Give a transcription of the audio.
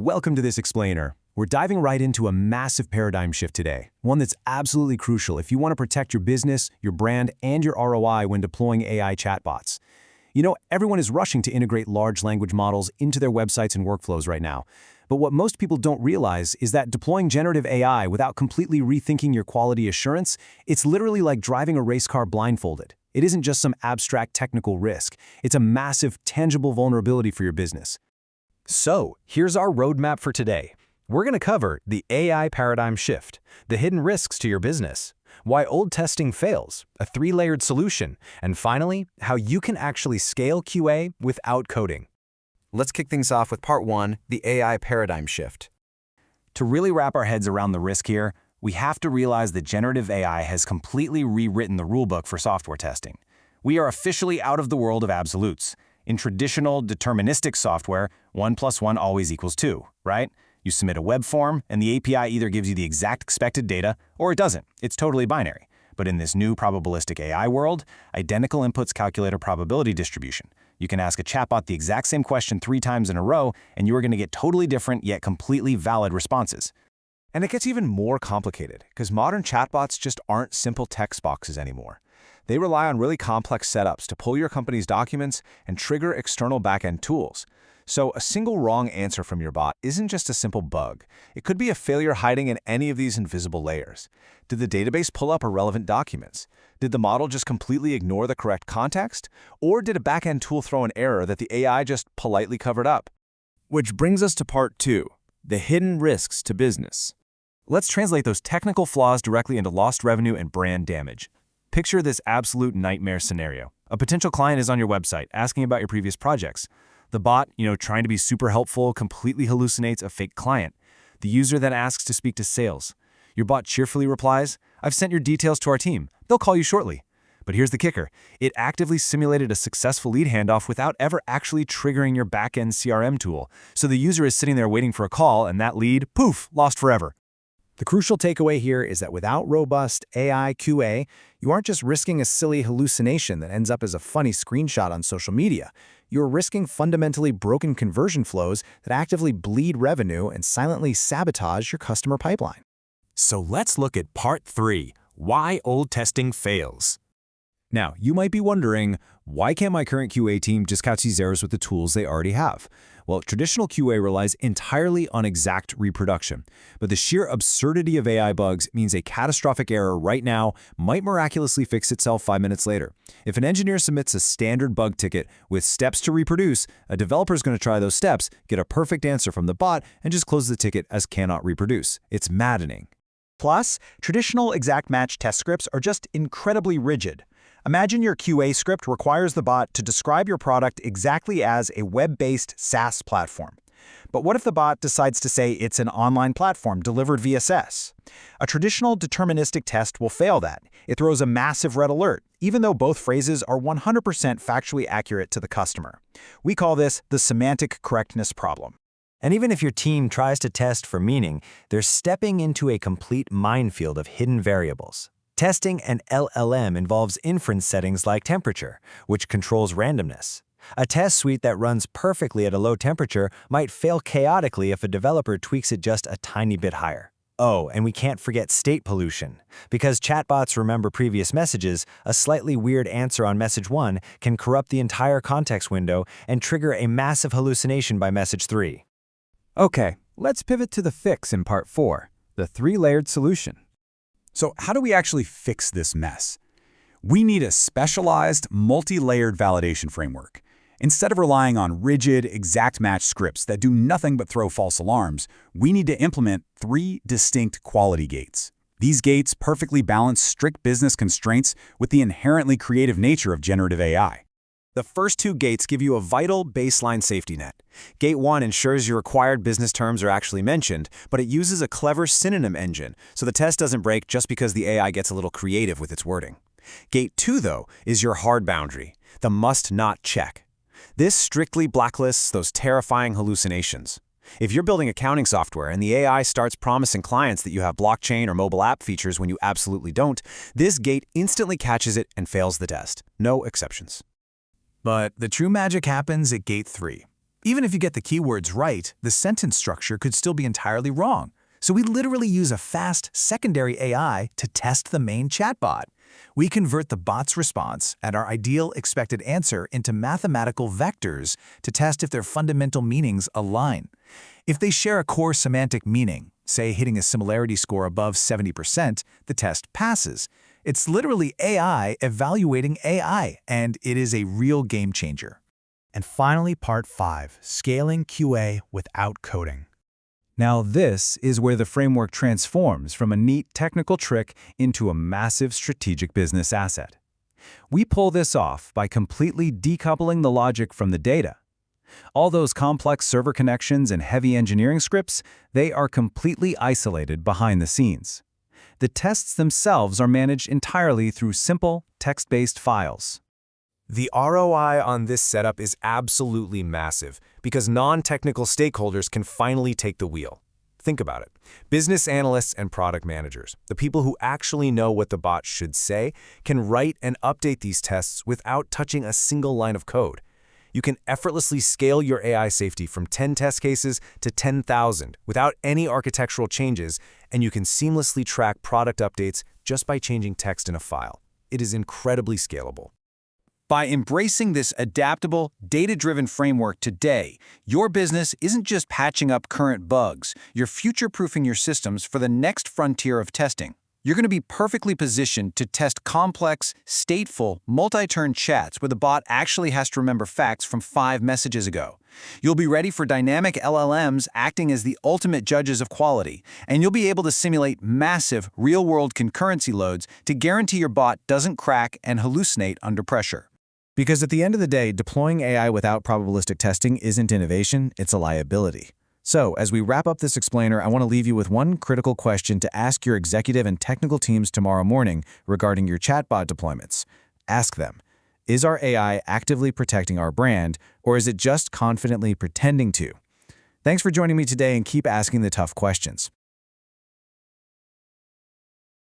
Welcome to this explainer. We're diving right into a massive paradigm shift today, one that's absolutely crucial if you want to protect your business, your brand, and your ROI when deploying AI chatbots. You know, everyone is rushing to integrate large language models into their websites and workflows right now. But what most people don't realize is that deploying generative AI without completely rethinking your quality assurance, it's literally like driving a race car blindfolded. It isn't just some abstract technical risk. It's a massive, tangible vulnerability for your business. So, here's our roadmap for today. We're going to cover the AI paradigm shift, the hidden risks to your business, why old testing fails, a 3-layered solution, and finally, how you can actually scale QA without coding. Let's kick things off with part 1, the AI paradigm shift. To really wrap our heads around the risk here, we have to realize that generative AI has completely rewritten the rulebook for software testing. We are officially out of the world of absolutes. In traditional deterministic software, 1 + 1 always equals 2, right? You submit a web form, and the API either gives you the exact expected data, or it doesn't. It's totally binary. But in this new probabilistic AI world, identical inputs calculate a probability distribution. You can ask a chatbot the exact same question 3 times in a row, and you are going to get totally different yet completely valid responses. And it gets even more complicated, because modern chatbots just aren't simple text boxes anymore. They rely on really complex setups to pull your company's documents and trigger external backend tools. So a single wrong answer from your bot isn't just a simple bug. It could be a failure hiding in any of these invisible layers. Did the database pull up irrelevant documents? Did the model just completely ignore the correct context? Or did a backend tool throw an error that the AI just politely covered up? Which brings us to part 2, the hidden risks to business. Let's translate those technical flaws directly into lost revenue and brand damage. Picture this absolute nightmare scenario. A potential client is on your website asking about your previous projects. The bot, trying to be super helpful, completely hallucinates a fake client. The user then asks to speak to sales. Your bot cheerfully replies, "I've sent your details to our team. They'll call you shortly." But here's the kicker. It actively simulated a successful lead handoff without ever actually triggering your back-end CRM tool. So the user is sitting there waiting for a call, and that lead, poof, lost forever. The crucial takeaway here is that without robust AI QA, you aren't just risking a silly hallucination that ends up as a funny screenshot on social media. You're risking fundamentally broken conversion flows that actively bleed revenue and silently sabotage your customer pipeline. So let's look at part 3, why old testing fails. Now, you might be wondering, why can't my current QA team just catch these errors with the tools they already have? Well, traditional QA relies entirely on exact reproduction, but the sheer absurdity of AI bugs means a catastrophic error right now might miraculously fix itself 5 minutes later. If an engineer submits a standard bug ticket with steps to reproduce, a developer is going to try those steps, get a perfect answer from the bot, and just close the ticket as cannot reproduce. It's maddening. Plus, traditional exact match test scripts are just incredibly rigid. Imagine your QA script requires the bot to describe your product exactly as a web-based SaaS platform. But what if the bot decides to say it's an online platform delivered via SaaS? A traditional deterministic test will fail that. It throws a massive red alert, even though both phrases are 100% factually accurate to the customer. We call this the semantic correctness problem. And even if your team tries to test for meaning, they're stepping into a complete minefield of hidden variables. Testing an LLM involves inference settings like temperature, which controls randomness. A test suite that runs perfectly at a low temperature might fail chaotically if a developer tweaks it just a tiny bit higher. Oh, and we can't forget state pollution. Because chatbots remember previous messages, a slightly weird answer on message 1 can corrupt the entire context window and trigger a massive hallucination by message 3. Okay, let's pivot to the fix in part 4, the 3-layered solution. So how do we actually fix this mess? We need a specialized, multi-layered validation framework. Instead of relying on rigid, exact match scripts that do nothing but throw false alarms, we need to implement 3 distinct quality gates. These gates perfectly balance strict business constraints with the inherently creative nature of generative AI. The first 2 gates give you a vital baseline safety net. Gate 1 ensures your required business terms are actually mentioned, but it uses a clever synonym engine, so the test doesn't break just because the AI gets a little creative with its wording. Gate 2, though, is your hard boundary, the must-not check. This strictly blacklists those terrifying hallucinations. If you're building accounting software and the AI starts promising clients that you have blockchain or mobile app features when you absolutely don't, this gate instantly catches it and fails the test. No exceptions. But the true magic happens at gate 3. Even if you get the keywords right, the sentence structure could still be entirely wrong. So we literally use a fast secondary AI to test the main chatbot. We convert the bot's response and our ideal expected answer into mathematical vectors to test if their fundamental meanings align. If they share a core semantic meaning, say hitting a similarity score above 70%, the test passes. It's literally AI evaluating AI, and it is a real game changer. And finally, part 5, scaling QA without coding. Now this is where the framework transforms from a neat technical trick into a massive strategic business asset. We pull this off by completely decoupling the logic from the data. All those complex server connections and heavy engineering scripts, they are completely isolated behind the scenes. The tests themselves are managed entirely through simple, text-based files. The ROI on this setup is absolutely massive because non-technical stakeholders can finally take the wheel. Think about it. Business analysts and product managers, the people who actually know what the bot should say, can write and update these tests without touching a single line of code. You can effortlessly scale your AI safety from 10 test cases to 10,000 without any architectural changes, and you can seamlessly track product updates just by changing text in a file. It is incredibly scalable. By embracing this adaptable, data-driven framework today, your business isn't just patching up current bugs, you're future-proofing your systems for the next frontier of testing. You're going to be perfectly positioned to test complex, stateful, multi-turn chats where the bot actually has to remember facts from 5 messages ago. You'll be ready for dynamic LLMs acting as the ultimate judges of quality, and you'll be able to simulate massive, real-world concurrency loads to guarantee your bot doesn't crack and hallucinate under pressure. Because at the end of the day, deploying AI without probabilistic testing isn't innovation, it's a liability. So, as we wrap up this explainer, I want to leave you with one critical question to ask your executive and technical teams tomorrow morning regarding your chatbot deployments. Ask them, is our AI actively protecting our brand, or is it just confidently pretending to? Thanks for joining me today, and keep asking the tough questions.